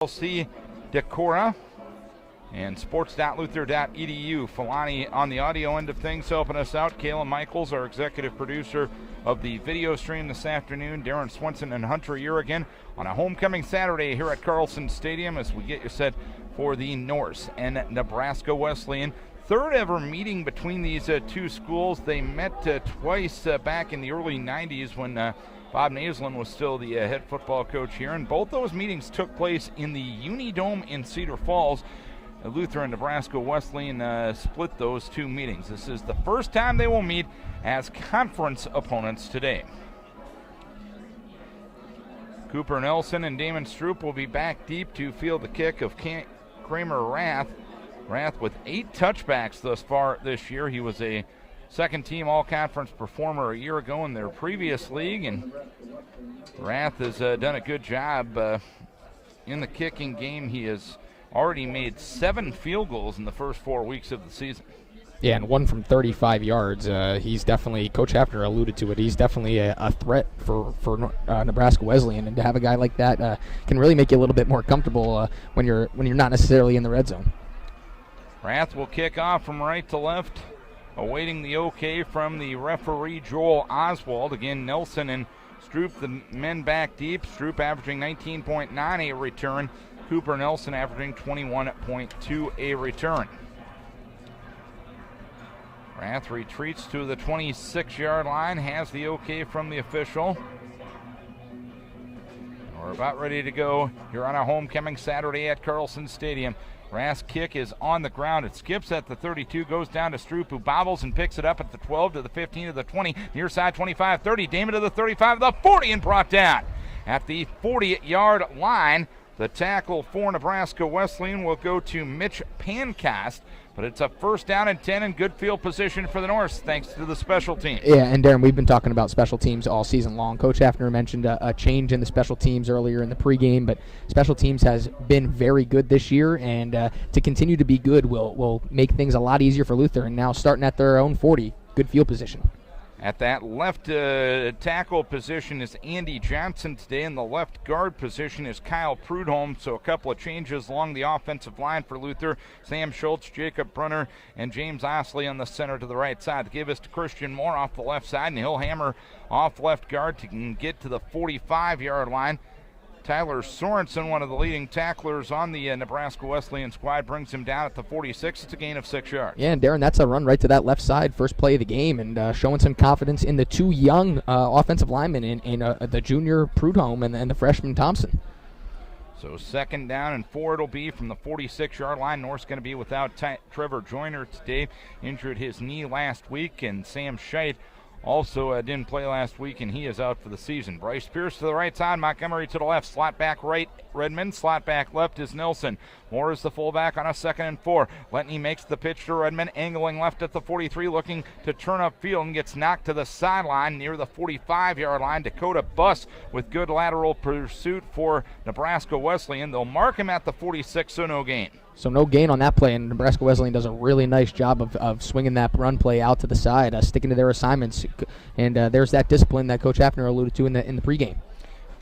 LC Decora and sports.luther.edu. Filani on the audio end of things helping us out. Kayla Michaels, our executive producer of the video stream this afternoon. Darin Swenson and Hunter Urigan on a homecoming Saturday here at Carlson Stadium as we get you set for the Norse and Nebraska Wesleyan. Third ever meeting between these two schools. They met twice back in the early 90s when Bob Naslin was still the head football coach here, and both those meetings took place in the Unidome in Cedar Falls. Luther and Nebraska Wesleyan split those two meetings. This is the first time they will meet as conference opponents today. Cooper Nelson and Damon Stroop will be back deep to field the kick of Kramer Rath. Rath with 8 touchbacks thus far this year. He was a second-team all-conference performer a year ago in their previous league, and Rath has done a good job in the kicking game. He has already made 7 field goals in the first 4 weeks of the season. Yeah, and 1 from 35 yards. He's definitely, Coach Hafner alluded to it, he's definitely a threat for Nebraska Wesleyan, and to have a guy like that can really make you a little bit more comfortable when you're not necessarily in the red zone. Rath will kick off from right to left, awaiting the okay from the referee Joel Oswald. Again, Nelson and Stroop, the men back deep. Stroop averaging 19.9 a return. Cooper Nelson averaging 21.2 a return. Rath retreats to the 26-yard line, has the okay from the official. We're about ready to go here on a homecoming Saturday at Carlson Stadium. Rath's kick is on the ground. It skips at the 32, goes down to Stroop, who bobbles and picks it up at the 12 to the 15 to the 20, near side 25, 30, Damon to the 35, the 40, and brought down. At the 40-yard line, the tackle for Nebraska Wesleyan will go to Mitch Pancast, but it's a first down and 10 in good field position for the Norse, thanks to the special teams. Yeah, and Darin, we've been talking about special teams all season long. Coach Hafner mentioned a change in the special teams earlier in the pregame, but special teams has been very good this year, and to continue to be good will make things a lot easier for Luther, and now starting at their own 40, good field position. At that left tackle position is Andy Johnson today, and the left guard position is Kyle Prudhomme. So a couple of changes along the offensive line for Luther. Sam Schultz, Jacob Brunner, and James Osley on the center to the right side. They give us to Christian Moore off the left side, and he'll hammer off left guard to get to the 45-yard line. Tyler Sorensen, one of the leading tacklers on the Nebraska Wesleyan squad, brings him down at the 46. It's a gain of 6 yards. Yeah, and Darin, that's a run right to that left side, first play of the game, and showing some confidence in the two young offensive linemen in the junior Prudhomme and the freshman Thompson. So second down and 4 it'll be from the 46-yard line. North's going to be without Trevor Joyner today. Injured his knee last week, and Sam Scheit also didn't play last week, and he is out for the season. Bryce Pierce to the right side, Montgomery to the left, slot back right, Redmond, slot back left is Nelson. Moore is the fullback on a 2nd and 4. Letney makes the pitch to Redmond, angling left at the 43, looking to turn upfield and gets knocked to the sideline near the 45-yard line. Dakota Buss with good lateral pursuit for Nebraska Wesleyan. They'll mark him at the 46, so no gain. So no gain on that play, and Nebraska Wesleyan does a really nice job of swinging that run play out to the side, sticking to their assignments, and there's that discipline that Coach Hafner alluded to in the pregame.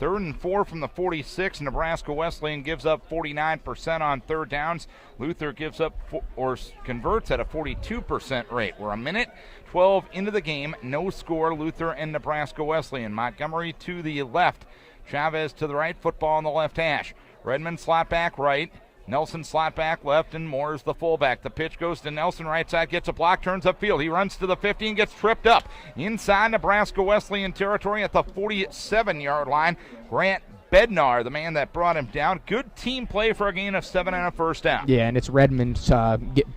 3rd and 4 from the 46. Nebraska Wesleyan gives up 49% on third downs. Luther gives up or converts at a 42% rate. We're a minute 12 into the game. No score, Luther and Nebraska Wesleyan. Montgomery to the left. Chavez to the right. Football on the left hash. Redmond slot back right. Nelson slot back left, and Moore is the fullback. The pitch goes to Nelson, right side, gets a block, turns upfield. He runs to the 50 and gets tripped up. Inside Nebraska Wesleyan territory at the 47-yard line. Grant Bednar, the man that brought him down. Good team play for a gain of 7 and a first down. Yeah, and it's Redmond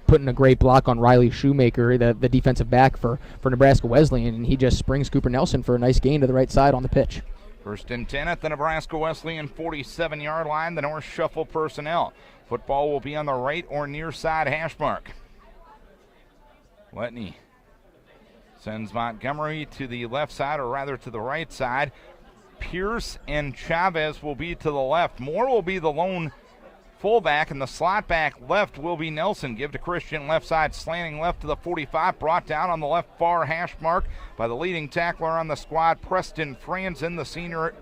putting a great block on Riley Shoemaker, the defensive back for Nebraska Wesleyan, and he just springs Cooper Nelson for a nice gain to the right side on the pitch. 1st and 10 at the Nebraska Wesleyan 47-yard line. The North shuffle personnel. Football will be on the right or near side hash mark. Letney sends Montgomery to the left side, or rather to the right side. Pierce and Chavez will be to the left. Moore will be the lone fullback, and the slot back left will be Nelson. Give to Christian left side, slanting left to the 45, brought down on the left far hash mark by the leading tackler on the squad, Preston Franzen, the senior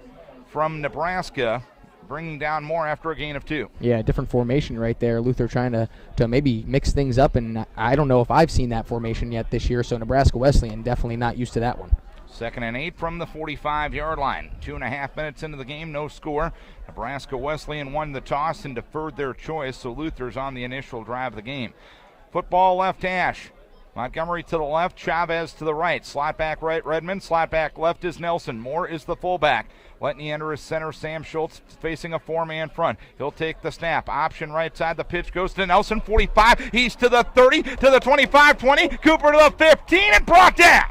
from Nebraska. bringing down Moore after a gain of 2. Yeah, different formation right there. Luther trying to maybe mix things up, and I don't know if I've seen that formation yet this year, so Nebraska Wesleyan definitely not used to that one. 2nd and 8 from the 45-yard line. 2.5 minutes into the game, no score. Nebraska Wesleyan won the toss and deferred their choice, so Luther's on the initial drive of the game. Football left hash. Montgomery to the left, Chavez to the right. Slot back right, Redmond. Slot back left is Nelson. Moore is the fullback. Letney enter his center. Sam Schultz facing a 4-man front. He'll take the snap. Option right side. The pitch goes to Nelson. 45. He's to the 30, to the 25, 20. Cooper to the 15 and brought down.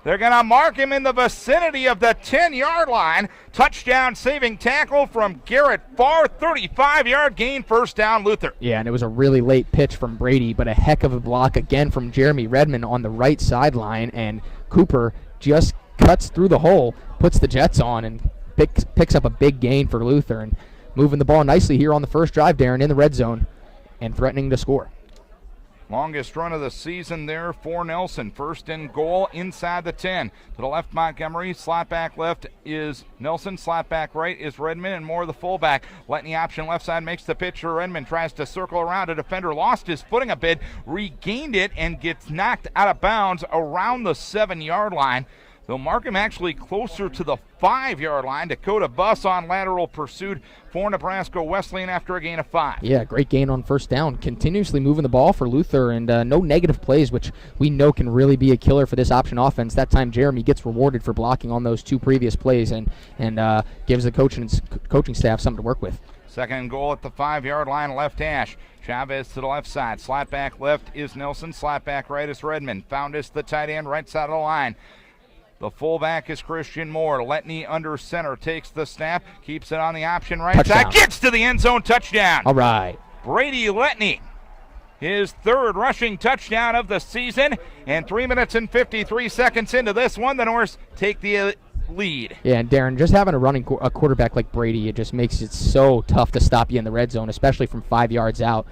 They're going to mark him in the vicinity of the 10-yard line. Touchdown saving tackle from Garrett Farr. 35-yard gain, first down, Luther. Yeah, and it was a really late pitch from Brady, but a heck of a block again from Jeremy Redmond on the right sideline, and Cooper just cuts through the hole, puts the Jets on, and picks up a big gain for Luther, and moving the ball nicely here on the first drive, Darin, in the red zone and threatening to score. Longest run of the season there for Nelson. 1st and goal inside the 10. To the left, Montgomery. Slot back left is Nelson. Slot back right is Redmond, and Moore the fullback. Letney option left side makes the pitch for Redmond. Tries to circle around. A defender lost his footing a bit, regained it, and gets knocked out of bounds around the 7-yard line. They'll mark him actually closer to the 5-yard line. Dakota Buss on lateral pursuit for Nebraska Wesleyan after a gain of 5. Yeah, great gain on first down. Continuously moving the ball for Luther, and no negative plays, which we know can really be a killer for this option offense. That time Jeremy gets rewarded for blocking on those 2 previous plays and gives the coaching staff something to work with. 2nd and goal at the 5-yard line, left hash. Chavez to the left side. Slot back left is Nelson. Slot back right is Redmond. Foundis the tight end, right side of the line. The fullback is Christian Moore. Letney under center, takes the snap, keeps it on the option right side, gets to the end zone, touchdown. All right. Brady Letney, his 3rd rushing touchdown of the season, and 3 minutes and 53 seconds into this one, the Norse take the lead. Yeah, and Darin, just having a quarterback like Brady, it just makes it so tough to stop you in the red zone, especially from 5 yards out.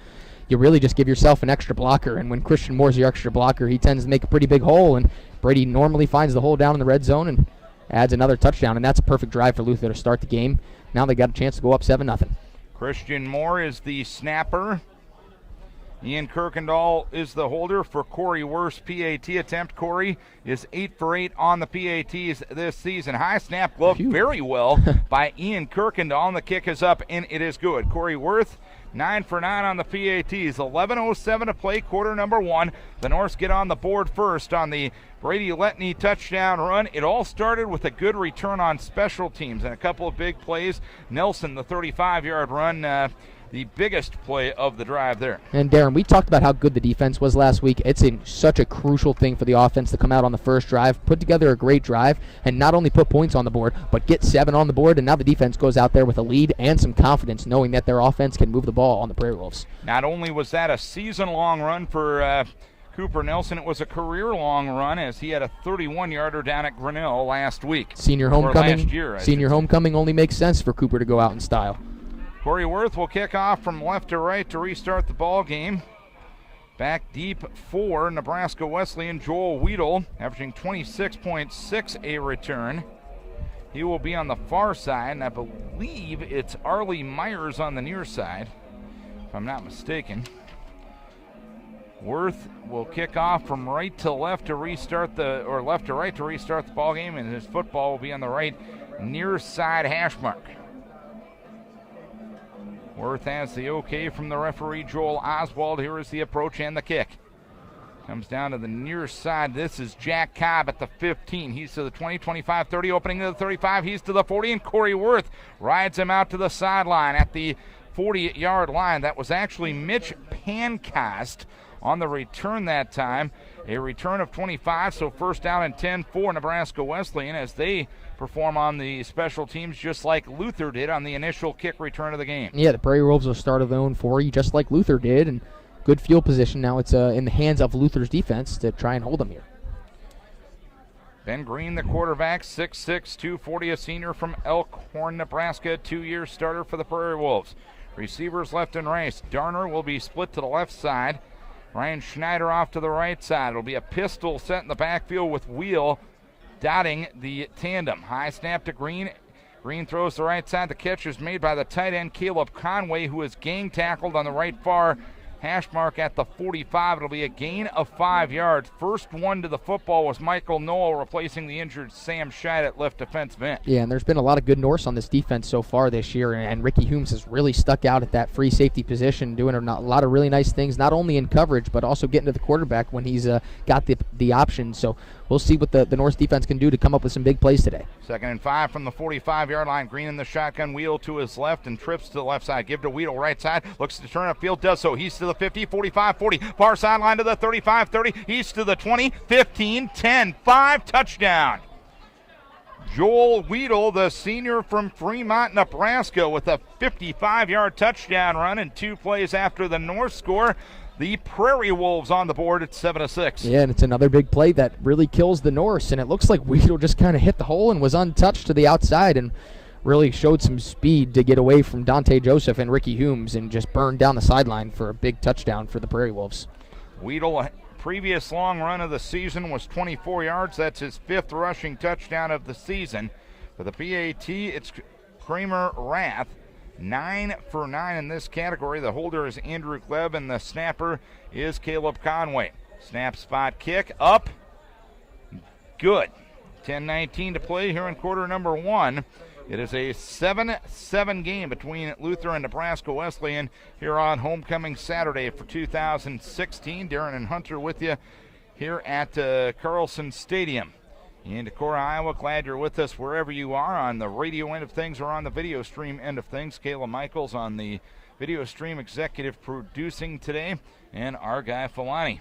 You really just give yourself an extra blocker, and when Christian Moore's your extra blocker, he tends to make a pretty big hole, and Brady normally finds the hole down in the red zone and adds another touchdown, and that's a perfect drive for Luther to start the game. Now they got a chance to go up 7-0. Christian Moore is the snapper. Ian Kirkendall is the holder for Corey Worth's PAT attempt. Corey is 8 for 8 on the PATs this season. High snap glove very well by Ian Kirkendall, and the kick is up, and it is good. Corey Worth, 9 for 9 on the PATs. 11:07 to play, quarter number 1. The Norse get on the board first on the Brady Letney touchdown run. It all started with a good return on special teams and a couple of big plays. Nelson, the 35-yard run, the biggest play of the drive there. And Darin, we talked about how good the defense was last week. It's such a crucial thing for the offense to come out on the first drive, put together a great drive, and not only put points on the board, but get 7 on the board, and now the defense goes out there with a lead and some confidence, knowing that their offense can move the ball on the Prairie Wolves. Not only was that a season-long run for Cooper Nelson, it was a career-long run as he had a 31-yarder down at Grinnell last week. Senior homecoming, last year, homecoming only makes sense for Cooper to go out in style. Corey Worth will kick off from left to right to restart the ball game. Back deep for Nebraska Wesleyan, Joel Weedle, averaging 26.6 a return. He will be on the far side, and I believe it's Arlie Myers on the near side, if I'm not mistaken. Worth will kick off from right to left to restart left to right to restart the ball game, and his football will be on the right near side hash mark. Worth has the okay from the referee, Joel Oswald. Here is the approach and the kick. Comes down to the near side. This is Jack Cobb at the 15. He's to the 20, 25, 30, opening to the 35. He's to the 40, and Corey Worth rides him out to the sideline at the 40-yard line. That was actually Mitch Pancast on the return that time. A return of 25, so first down and 10 for Nebraska Wesleyan as they perform on the special teams just like Luther did on the initial kick return of the game. Yeah, the Prairie Wolves will start of their own 40 just like Luther did, and good field position. Now it's in the hands of Luther's defense to try and hold them here. Ben Green, the quarterback, 6'6", 240, a senior from Elkhorn, Nebraska, 2-year starter for the Prairie Wolves. Receivers left and right. Darner will be split to the left side. Ryan Schneider off to the right side. It'll be a pistol set in the backfield with Wheel dotting the tandem. High snap to Green. Green throws the right side. The catch is made by the tight end, Caleb Conway, who is gang tackled on the right far hash mark at the 45. It'll be a gain of 5 yards. First one to the football was Michael Noel, replacing the injured Sam Scheid at left defensive end. Yeah, and there's been a lot of good Norse on this defense so far this year, and Ricky Humes has really stuck out at that free safety position, doing a lot of really nice things, not only in coverage, but also getting to the quarterback when he's got the option. So we'll see what the Norse defense can do to come up with some big plays today. 2nd and 5 from the 45-yard line. Green in the shotgun, wheel to his left and trips to the left side. Give to Weedle, right side, looks to turn upfield, does so. He's to the 50, 45, 40, far sideline to the 35, 30. He's to the 20, 15, 10, 5, touchdown. Joel Weedle, the senior from Fremont, Nebraska, with a 55-yard touchdown run, and 2 plays after the North score. The Prairie Wolves on the board at 7-6. Yeah, and it's another big play that really kills the Norse, and it looks like Weedle just kind of hit the hole and was untouched to the outside and really showed some speed to get away from Dante Joseph and Ricky Humes and just burned down the sideline for a big touchdown for the Prairie Wolves. Weedle, previous long run of the season was 24 yards. That's his 5th rushing touchdown of the season. For the PAT, it's Kramer Rath. 9 for 9 in this category. The holder is Andrew Gleb, and the snapper is Caleb Conway. Snap, spot, kick, up. Good. 10:19 to play here in quarter number 1. It is a 7-7 game between Luther and Nebraska Wesleyan here on Homecoming Saturday for 2016. Darren and Hunter with you here at Carlson Stadium. In Decorah, Iowa, glad you're with us wherever you are on the radio end of things or on the video stream end of things. Kayla Michaels on the video stream executive producing today, and our guy Filani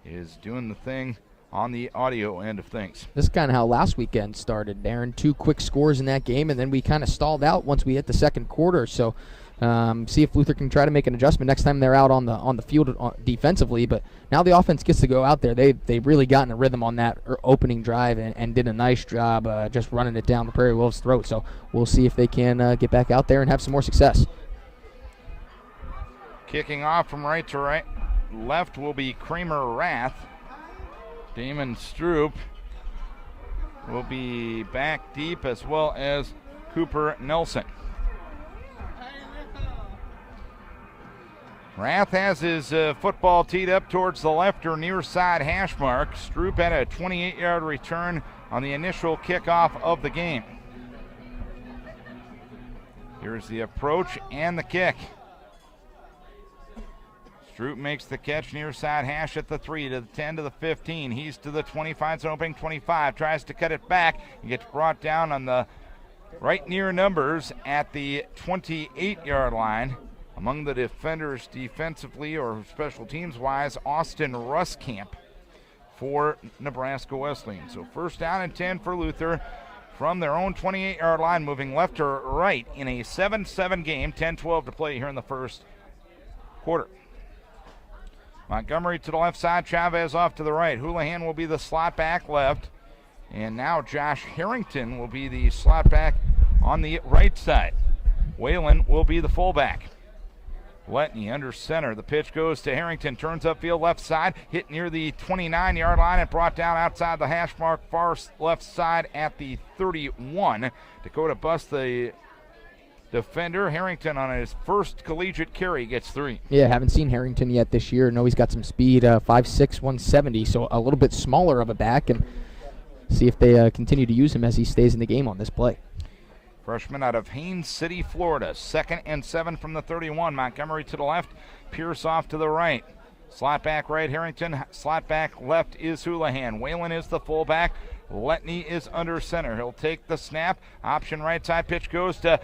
is doing the thing on the audio end of things. This is kind of how last weekend started, Darren. 2 quick scores in that game, and then we kind of stalled out once we hit the second quarter. So see if Luther can try to make an adjustment next time they're out on the field defensively. But now the offense gets to go out there. They've really gotten a rhythm on that opening drive and did a nice job just running it down the Prairie Wolves' throat. So we'll see if they can get back out there and have some more success. Kicking off from right to left will be Kramer Rath. Damon Stroop will be back deep, as well as Cooper Nelson. Rath has his football teed up towards the left or near side hash mark. Stroop had a 28-yard return on the initial kickoff of the game. Here's the approach and the kick. Stroop makes the catch near side hash at the 3 to the 10 to the 15. He's to the 20, finds an opening 25, tries to cut it back. He gets brought down on the right near numbers at the 28-yard line. Among the defenders defensively or special teams wise, Austin Ruskamp for Nebraska Wesleyan. So 1st down and 10 for Luther from their own 28-yard line, moving left to right in a 7-7 game. 10-12 to play here in the first quarter. Montgomery to the left side, Chavez off to the right. Houlihan will be the slot back left. And now Josh Harrington will be the slot back on the right side. Whalen will be the fullback. Letney under center. The pitch goes to Harrington, turns upfield left side, hit near the 29-yard line and brought down outside the hash mark, far left side at the 31. Dakota busts the defender. Harrington on his first collegiate carry gets 3. Yeah, haven't seen Harrington yet this year. No, he's got some speed, 5'6", 170, so a little bit smaller of a back, and see if they continue to use him as he stays in the game on this play. Freshman out of Haines City, Florida. 2nd and 7 from the 31. Montgomery to the left, Pierce off to the right. Slot back right, Harrington. Slot back left is Houlihan. Whalen is the fullback. Letney is under center. He'll take the snap. Option right side, pitch goes to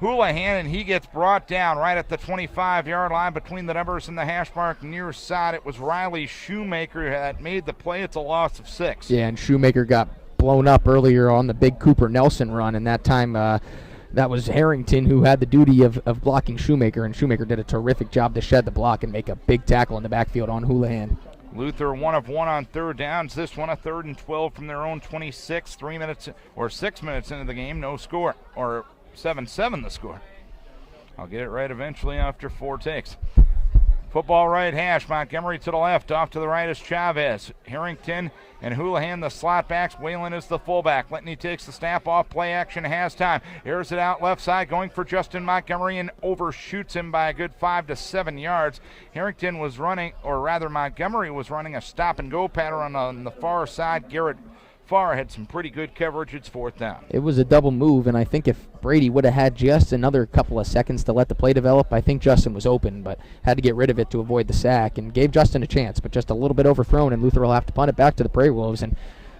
Houlihan, and he gets brought down right at the 25-yard line between the numbers and the hash mark near side. It was Riley Shoemaker that made the play. It's a loss of 6. Yeah, and Shoemaker got blown up earlier on the big Cooper Nelson run, and that time that was Harrington who had the duty of blocking Shoemaker, and Shoemaker did a terrific job to shed the block and make a big tackle in the backfield on Houlihan. Luther 1 of 1 on 3rd downs. This one a 3rd and 12 from their own 26. 6 minutes into the game, no score, or 7-7 the score. I'll get it right eventually after 4 takes. Football right hash. Montgomery to the left. Off to the right is Chavez. Harrington and Houlihan, the slot backs. Whalen is the fullback. Litney takes the snap off. Play action, has time. Airs it out left side, going for Justin Montgomery and overshoots him by a good 5 to 7 yards. Harrington was running, or rather Montgomery was running a stop and go pattern on the far side. Garrett Farr had some pretty good coverage. It's 4th down. It was a double move, and I think if Brady would have had just another couple of seconds to let the play develop, I think Justin was open, but had to get rid of it to avoid the sack and gave Justin a chance, but just a little bit overthrown, and Luther will have to punt it back to the Prairie Wolves, and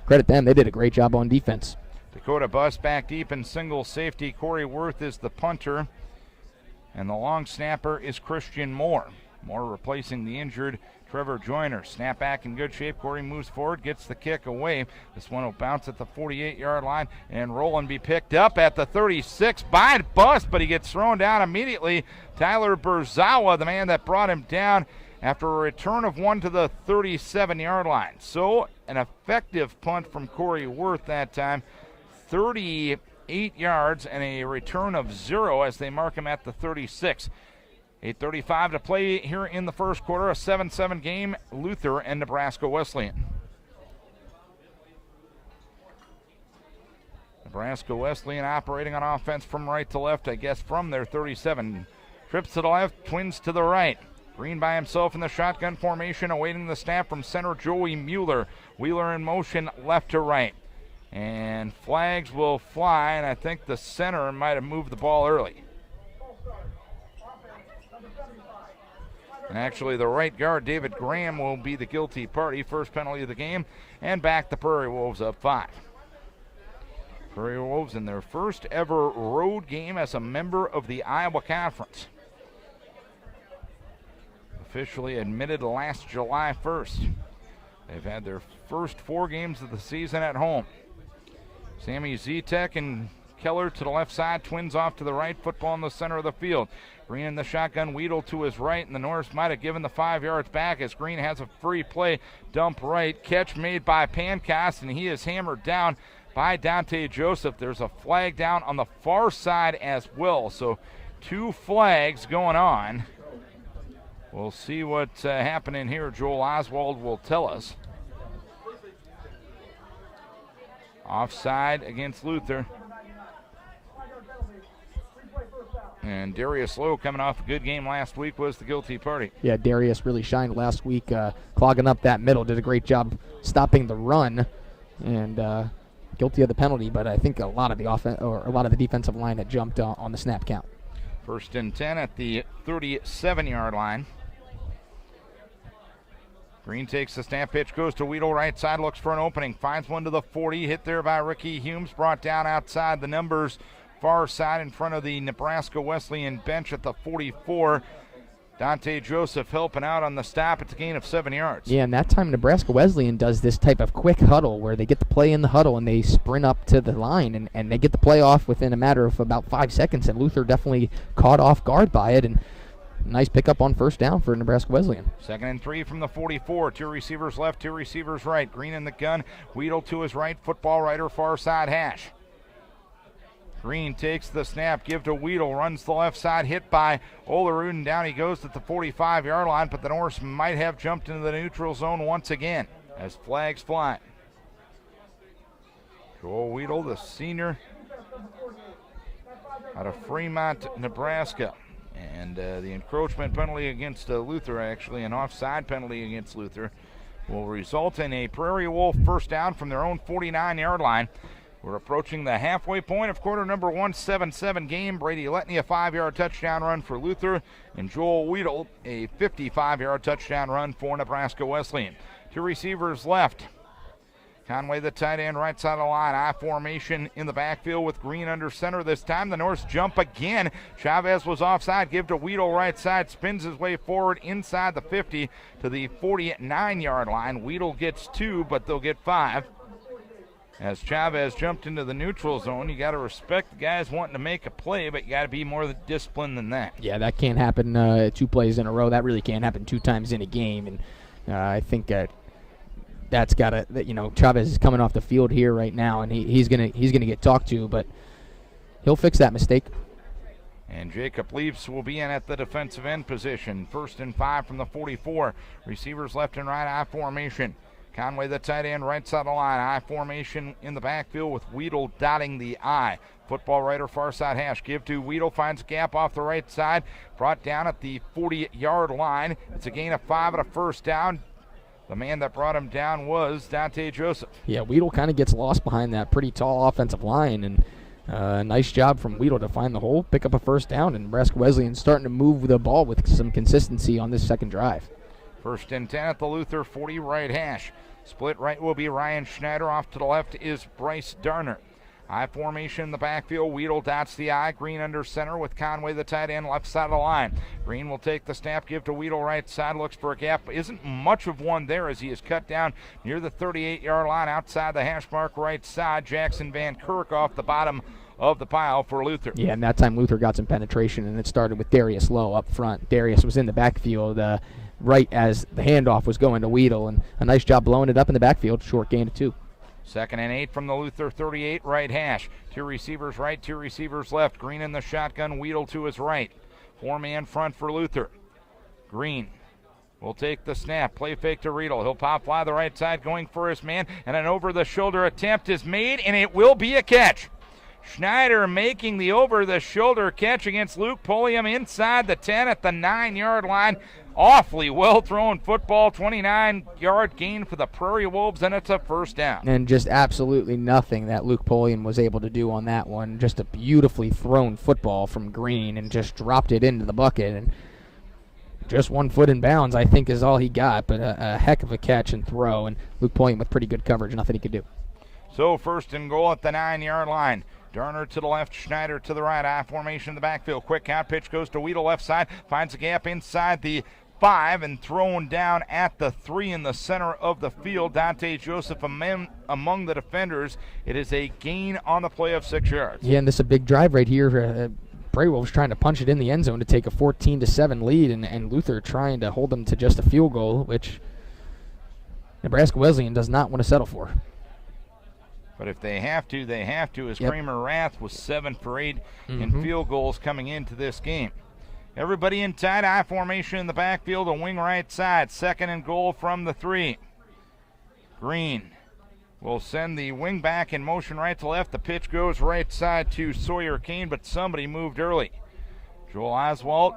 credit them. They did a great job on defense. Dakota Bus back deep in single safety. Corey Worth is the punter, and the long snapper is Christian Moore. Moore replacing the injured Trevor Joyner. Snap back in good shape. Corey moves forward, gets the kick away. This one will bounce at the 48-yard line and roll and be picked up at the 36 by Bus, but he gets thrown down immediately. Tyler Berzawa, the man that brought him down after a return of 1 to the 37-yard line. So an effective punt from Corey Worth that time. 38 yards and a return of 0 as they mark him at the 36. 8:35 to play here in the first quarter. A 7-7 game, Luther and Nebraska Wesleyan. Nebraska Wesleyan operating on offense from right to left, I guess from their 37. Trips to the left, Twins to the right. Green by himself in the shotgun formation, awaiting the snap from center Joey Mueller. Wheeler in motion left to right. And flags will fly, and I think the center might have moved the ball early. And actually, the right guard, David Graham, will be the guilty party. First penalty of the game, and back the Prairie Wolves up 5. Prairie Wolves in their first ever road game as a member of the Iowa Conference. Officially admitted last July 1st. They've had their first 4 games of the season at home. Sammy Zetek and Keller to the left side, Twins off to the right, football in the center of the field. Green in the shotgun, Weedle to his right, and the Norse might have given the 5 yards back as Green has a free play, dump right, catch made by Pancast, and he is hammered down by Dante Joseph. There's a flag down on the far side as well, so 2 flags going on. We'll see what's happening here. Joel Oswald will tell us. Offside against Luther. And Darius Lowe, coming off a good game last week, was the guilty party. Yeah, Darius really shined last week, clogging up that middle. Did a great job stopping the run, and guilty of the penalty. But I think a lot of the defensive line had jumped on the snap count. 1st and 10 at the 37-yard line. Green takes the snap, pitch goes to Weedle, right side, looks for an opening, finds one to the 40, hit there by Ricky Humes, brought down outside the numbers, far side in front of the Nebraska Wesleyan bench at the 44. Dante Joseph helping out on the stop. It's a gain of 7 yards. Yeah, and that time Nebraska Wesleyan does this type of quick huddle where they get the play in the huddle and they sprint up to the line, and they get the play off within a matter of about 5 seconds, and Luther definitely caught off guard by it, and nice pickup on 1st down for Nebraska Wesleyan. 2nd and 3 from the 44. 2 receivers left, 2 receivers right. Green in the gun. Weedle to his right. Football rider, far side hash. Green takes the snap, give to Weedle, runs the left side, hit by Olerud, and down he goes at the 45-yard line, but the Norse might have jumped into the neutral zone once again as flags fly. Joel Weedle, the senior out of Fremont, Nebraska. And the encroachment penalty against Luther, actually an offside penalty against Luther, will result in a Prairie Wolf 1st down from their own 49-yard line. We're approaching the halfway point of quarter number 1, 7-7 game. Brady Letney, a 5-yard touchdown run for Luther, and Joel Weedle, a 55-yard touchdown run for Nebraska Wesleyan. 2 receivers left. Conway, the tight end, right side of the line. I formation in the backfield with Green under center this time. The Norse jump again. Chavez was offside. Give to Weedle right side. Spins his way forward inside the 50 to the 49-yard line. Weedle gets 2, but they'll get 5. As Chavez jumped into the neutral zone, you got to respect the guys wanting to make a play, but you got to be more disciplined than that. Yeah, that can't happen 2 plays in a row. That really can't happen 2 times in a game, and I think that's got to, Chavez is coming off the field here right now, and he's gonna get talked to, but he'll fix that mistake. And Jacob Leaps will be in at the defensive end position. 1st and 5 from the 44. Receivers left and right, I formation. Conway, the tight end, right side of the line. I formation in the backfield with Weedle dotting the I. Football right or far side hash. Give to Weedle, finds a gap off the right side. Brought down at the 40-yard line. It's a gain of 5 and a first down. The man that brought him down was Dante Joseph. Yeah, Weedle kind of gets lost behind that pretty tall offensive line, and nice job from Weedle to find the hole, pick up a first down, and Nebraska Wesleyan starting to move the ball with some consistency on this second drive. 1st and 10 at the Luther 40 right hash. Split right will be Ryan Schneider. Off to the left is Bryce Darner. I formation in the backfield. Weedle dots the I. Green under center with Conway, the tight end, left side of the line. Green will take the snap, give to Weedle right side, looks for a gap. Isn't much of one there as he is cut down near the 38-yard line outside the hash mark right side. Jackson Van Kirk off the bottom of the pile for Luther. Yeah, and that time Luther got some penetration, and it started with Darius Lowe up front. Darius was in the backfield right as the handoff was going to Weedle, and a nice job blowing it up in the backfield. Short gain of 2. 2nd and 8 from the Luther 38 right hash. 2 receivers right, 2 receivers left. Green in the shotgun, Weedle to his right. 4-man front for Luther. Green will take the snap, play fake to Riedel. He'll pop fly the right side, going for his man, and an over-the-shoulder attempt is made, and it will be a catch. Schneider making the over-the-shoulder catch against Luke Pulliam inside the 10 at the 9-yard line. Awfully well-thrown football, 29-yard gain for the Prairie Wolves, and it's a first down. And just absolutely nothing that Luke Pulliam was able to do on that one. Just a beautifully thrown football from Green, and just dropped it into the bucket. And just 1 foot in bounds, I think, is all he got, but a heck of a catch and throw. And Luke Pulliam with pretty good coverage, nothing he could do. So 1st and goal at the 9-yard line. Darner to the left, Schneider to the right. I formation in the backfield. Quick out pitch goes to Weedle left side. Finds a gap inside the 5 and thrown down at the 3 in the center of the field. Dante Joseph among the defenders. It is a gain on the play of 6 yards. Yeah, and this is a big drive right here. Prairie Wolves trying to punch it in the end zone to take a 14-7 lead, and Luther trying to hold them to just a field goal, which Nebraska Wesleyan does not want to settle for. But if they have to, they have to, as Yep. Kramer Rath was 7 for 8 in field goals coming into this game. Everybody in tight I formation in the backfield, a wing right side. 2nd and goal from the 3. Green will send the wing back in motion right to left. The pitch goes right side to Sawyer Kane, but somebody moved early. Joel Oswalt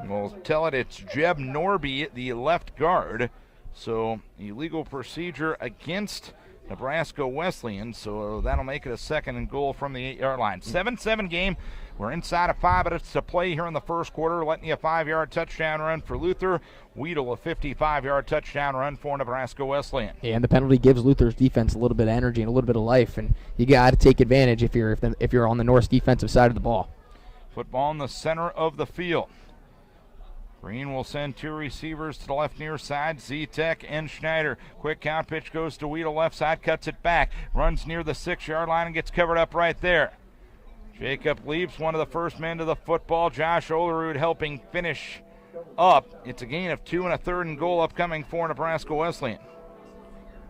will tell it it's Jeb Norby, the left guard. So illegal procedure against Nebraska Wesleyan, so that'll make it a 2nd and goal from the 8-yard line. 7-7 game. We're inside of 5 minutes to play here in the first quarter. Letting you a 5-yard touchdown run for Luther. Weedle a 55-yard touchdown run for Nebraska Wesleyan. Yeah, and the penalty gives Luther's defense a little bit of energy and a little bit of life, and you got to take advantage if you're on the North's defensive side of the ball. Football in the center of the field. Green will send 2 receivers to the left near side, Z-Tech and Schneider. Quick count pitch goes to Weedle left side, cuts it back, runs near the 6-yard line and gets covered up right there. Jacob Leaps, one of the first men to the football. Josh Olerud helping finish up. It's a gain of 2 and a 3rd and goal upcoming for Nebraska Wesleyan.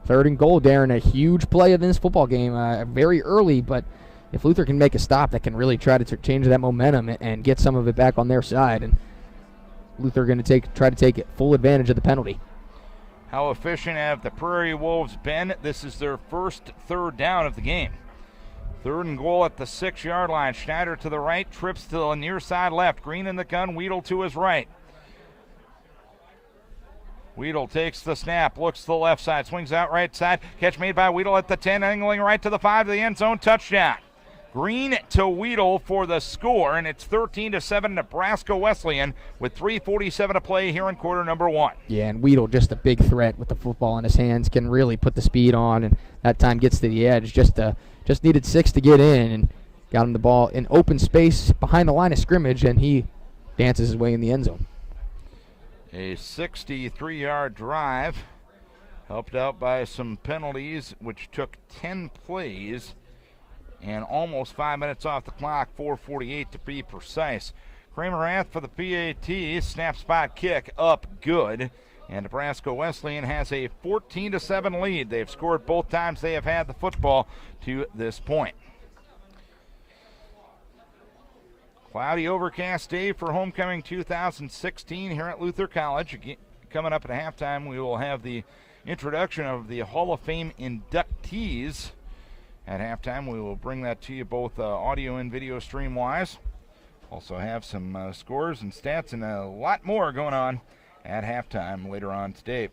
3rd and goal, Darin, a huge play in this football game, very early, but if Luther can make a stop, that can really try to change that momentum and get some of it back on their side. And Luther going to try to take full advantage of the penalty. How efficient have the Prairie Wolves been? This is their first 3rd down of the game. 3rd and goal at the 6-yard line. Schneider to the right, trips to the near side left. Green in the gun, Weedle to his right. Weedle takes the snap, looks to the left side, swings out right side. Catch made by Weedle at the 10, angling right to the 5 to the end zone. Touchdown. Green to Weedle for the score, and it's 13-7 Nebraska Wesleyan with 3:47 to play here in quarter number 1. Yeah, and Weedle, just a big threat with the football in his hands, can really put the speed on, and that time gets to the edge. Just needed 6 to get in, and got him the ball in open space behind the line of scrimmage, and he dances his way in the end zone. A 63-yard drive, helped out by some penalties, which took 10 plays. And almost 5 minutes off the clock, 4:48 to be precise. Kramer Rath for the PAT, snap spot kick up good. And Nebraska Wesleyan has a 14-7 lead. They've scored both times they have had the football to this point. Cloudy overcast day for homecoming 2016 here at Luther College. Coming up at halftime, we will have the introduction of the Hall of Fame inductees. At halftime, we will bring that to you both audio and video stream-wise. Also have some scores and stats and a lot more going on at halftime later on today.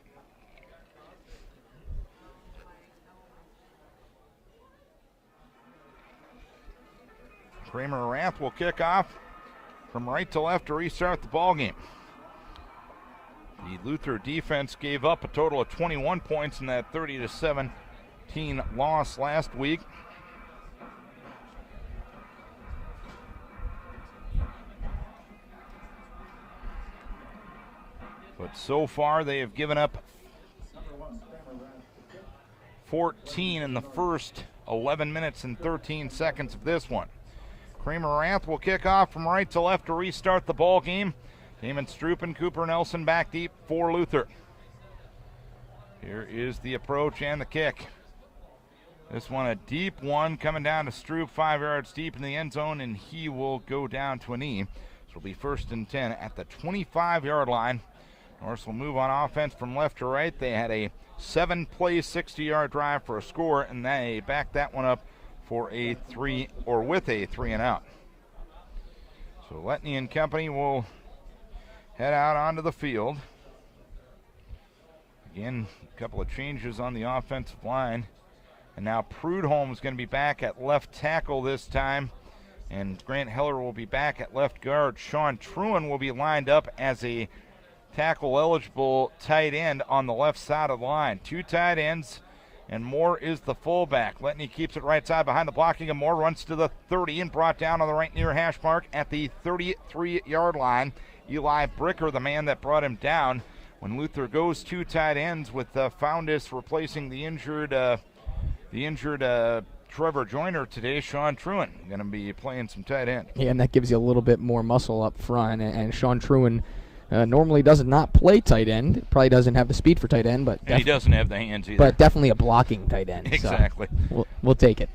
Kramer Rath will kick off from right to left to restart the ball game. The Luther defense gave up a total of 21 points in that 30-17 loss last week. But so far they have given up 14 in the first 11 minutes and 13 seconds of this one. Kramer Rath will kick off from right to left to restart the ball game. Damon Stroop and Cooper Nelson back deep for Luther. Here is the approach and the kick. This one a deep one coming down to Stroop 5 yards deep in the end zone, and he will go down to a knee. This will be 1st and 10 at the 25-yard line. Norse will move on offense from left to right. They had a 7-play, 60-yard drive for a score, and they backed that one up for a 3 and out. So Letney and company will head out onto the field. Again, a couple of changes on the offensive line. And now Prudhomme is going to be back at left tackle this time. And Grant Heller will be back at left guard. Sean Truen will be lined up as a tackle-eligible tight end on the left side of the line. 2 tight ends, and Moore is the fullback. Letney keeps it right side behind the blocking, and Moore runs to the 30 and brought down on the right near hash mark at the 33-yard line. Eli Bricker, the man that brought him down. When Luther goes 2 tight ends with Foundis replacing the injured Trevor Joyner today, Sean Truen going to be playing some tight end. Yeah, and that gives you a little bit more muscle up front, and Sean Truen normally does not play tight end. Probably doesn't have the speed for tight end, but he doesn't have the hands either. But definitely a blocking tight end. Exactly. So we'll take it.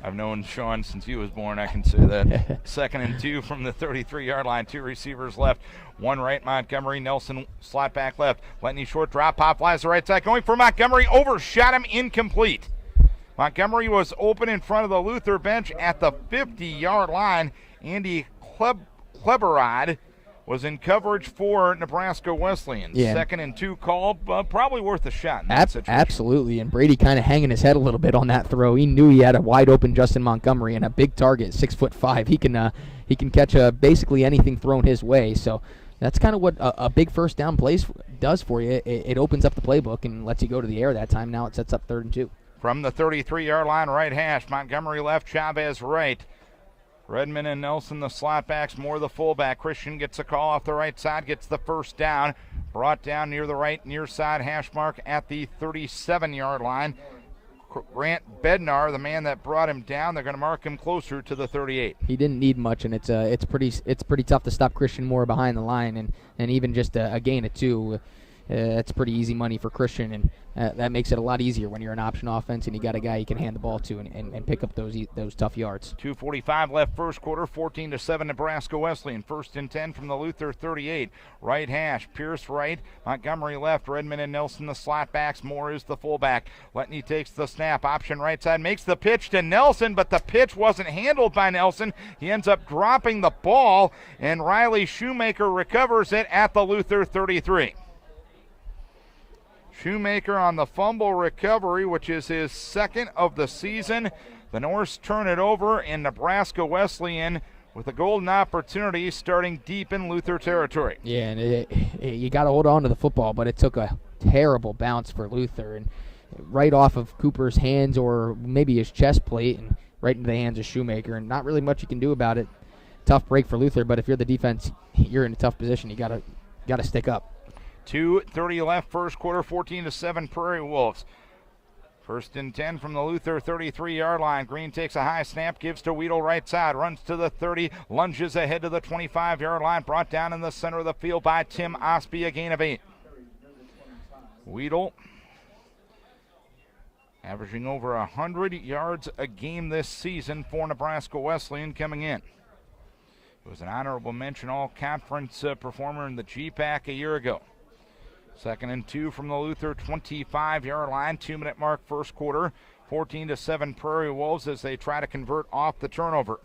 I've known Sean since he was born, I can say that. 2nd and 2 from the 33-yard line. 2 receivers left. 1 right, Montgomery. Nelson slot back left. Letney short drop. Pop flies the right side. Going for Montgomery. Overshot him. Incomplete. Montgomery was open in front of the Luther bench at the 50-yard line. Andy Kleberod was in coverage for Nebraska Wesleyan. Yeah. 2nd and 2 called, probably worth a shot in that situation. Absolutely, and Brady kind of hanging his head a little bit on that throw. He knew he had a wide open Justin Montgomery and a big target, 6'5". He can catch basically anything thrown his way. So that's kind of what a big first down play does for you. It opens up the playbook and lets you go to the air that time. Now it sets up 3rd and 2. From the 33-yard line, right hash, Montgomery left, Chavez right. Redmond and Nelson, the slot backs, Moore the fullback. Christian gets a call off the right side, gets the first down. Brought down near the right near side hash mark at the 37-yard line. Grant Bednar, the man that brought him down, they're going to mark him closer to the 38. He didn't need much, and it's pretty tough to stop Christian Moore behind the line, and even just a gain of 2. That's pretty easy money for Christian, and that makes it a lot easier when you're an option offense and you got a guy you can hand the ball to and pick up those tough yards. 2:45 left first quarter, 14-7 Nebraska Wesleyan. 1st and 10 from the Luther 38. Right hash, Pierce right, Montgomery left, Redmond and Nelson the slot backs, Moore is the fullback. Letney takes the snap, option right side, makes the pitch to Nelson, but the pitch wasn't handled by Nelson. He ends up dropping the ball, and Riley Shoemaker recovers it at the Luther 33. Shoemaker on the fumble recovery, which is his 2nd of the season. The Norse turn it over, and Nebraska Wesleyan with a golden opportunity starting deep in Luther territory. Yeah, and you got to hold on to the football, but it took a terrible bounce for Luther, and right off of Cooper's hands or maybe his chest plate and right into the hands of Shoemaker, and not really much you can do about it. Tough break for Luther, but if you're the defense, you're in a tough position. You got to stick up. 2:30 left first quarter, 14-7 Prairie Wolves. 1st and 10 from the Luther 33-yard line. Green takes a high snap, gives to Weedle right side, runs to the 30, lunges ahead to the 25-yard line, brought down in the center of the field by Tim Osby, a gain of 8. Weedle averaging over 100 yards a game this season for Nebraska Wesleyan coming in. It was an honorable mention all-conference performer in the GPAC a year ago. 2nd and 2 from the Luther 25-yard line. 2-minute mark first quarter. 14-7 Prairie Wolves as they try to convert off the turnover.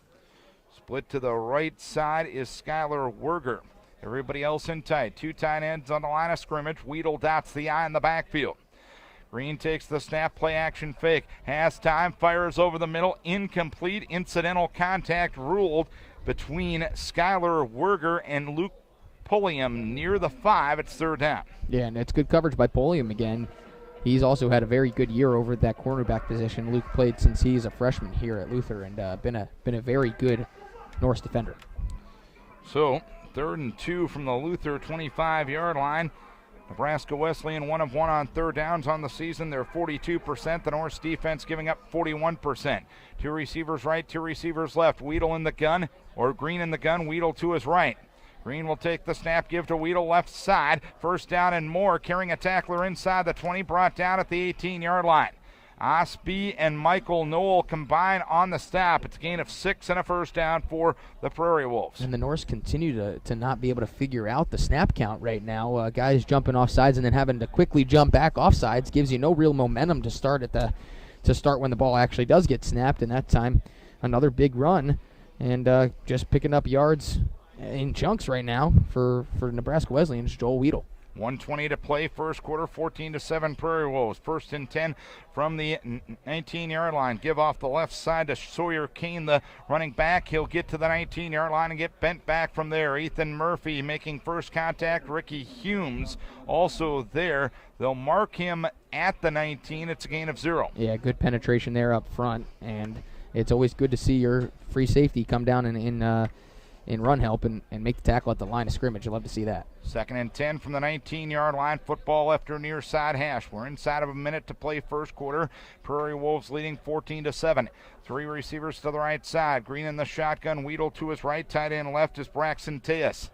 Split to the right side is Skylar Werger. Everybody else in tight. 2 tight ends on the line of scrimmage. Weedle dots the I in the backfield. Green takes the snap, play action fake. Has time, fires over the middle. Incomplete. Incidental contact ruled between Skylar Werger and Luke Pulliam near the 5. It's 3rd down. Yeah, and it's good coverage by Pulliam again. He's also had a very good year over at that cornerback position. Luke played since he's a freshman here at Luther and been a very good Norse defender. So 3rd and 2 from the Luther 25-yard line. Nebraska Wesleyan 1 of 1 on 3rd downs on the season. They're 42%. The Norse defense giving up 41%. 2 receivers right, 2 receivers left. Weedle in the gun, or Green in the gun. Weedle to his right. Green will take the snap, give to Weedle left side. 1st down and more, carrying a tackler inside the 20, brought down at the 18-yard line. Osby and Michael Knoll combine on the stop. It's a gain of 6 and a 1st down for the Prairie Wolves. And the Norse continue to not be able to figure out the snap count right now. Guys jumping off sides and then having to quickly jump back off sides gives you no real momentum to start when the ball actually does get snapped. And that time, another big run and just picking up yards in chunks right now for Nebraska Wesleyan is Joel Weedle. 1:20 to play, first quarter, 14-7 Prairie Wolves. 1st and 10 from the 19-yard line. Give off the left side to Sawyer Kane, the running back. He'll get to the 19-yard line and get bent back from there. Ethan Murphy making first contact. Ricky Humes also there. They'll mark him at the 19. It's a gain of 0. Yeah, good penetration there up front, and it's always good to see your free safety come down in run help and make the tackle at the line of scrimmage. You love to see that. 2nd and 10 from the 19-yard line. Football after near side hash. We're inside of a minute to play first quarter. Prairie Wolves leading 14-7. 3 receivers to the right side. Green in the shotgun. Weedle to his right. Tight end left is Braxton Tejas.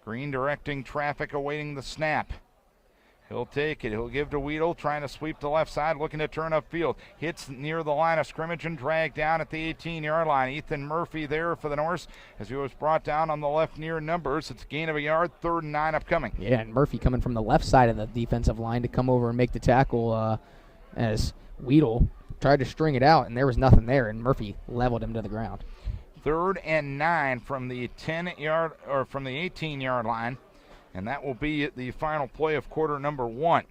Green directing traffic, awaiting the snap. He'll take it. He'll give to Weedle, trying to sweep the left side, looking to turn upfield. Hits near the line of scrimmage and dragged down at the 18-yard line. Ethan Murphy there for the Norse as he was brought down on the left near numbers. It's a gain of a yard, 3rd and 9 upcoming. Yeah, and Murphy coming from the left side of the defensive line to come over and make the tackle as Weedle tried to string it out, and there was nothing there, and Murphy leveled him to the ground. 3rd and 9 from the 10-yard or from the 18-yard line. And that will be the final play of quarter number 1.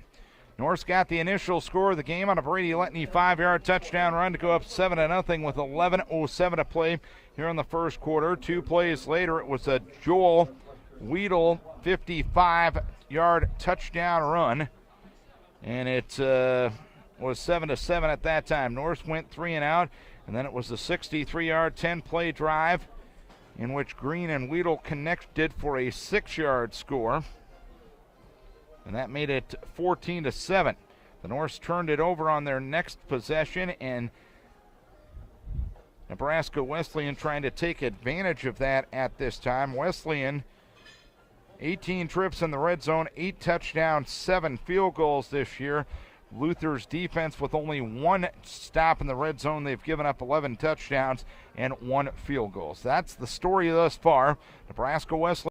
Norse got the initial score of the game on a Brady Letney 5-yard touchdown run to go up 7-0 with 11:07 to play here in the first quarter. 2 plays later, it was a Joel Weedle 55-yard touchdown run. And it was 7-7 at that time. Norse went 3 and out, and then it was a 63-yard 10-play drive in which Green and Weedle connected for a 6-yard score. And that made it 14-7. The Norse turned it over on their next possession, and Nebraska Wesleyan trying to take advantage of that at this time. Wesleyan, 18 trips in the red zone, 8 touchdowns, 7 field goals this year. Luther's defense with only 1 stop in the red zone. They've given up 11 touchdowns and 1 field goal. So that's the story thus far. Nebraska Wesleyan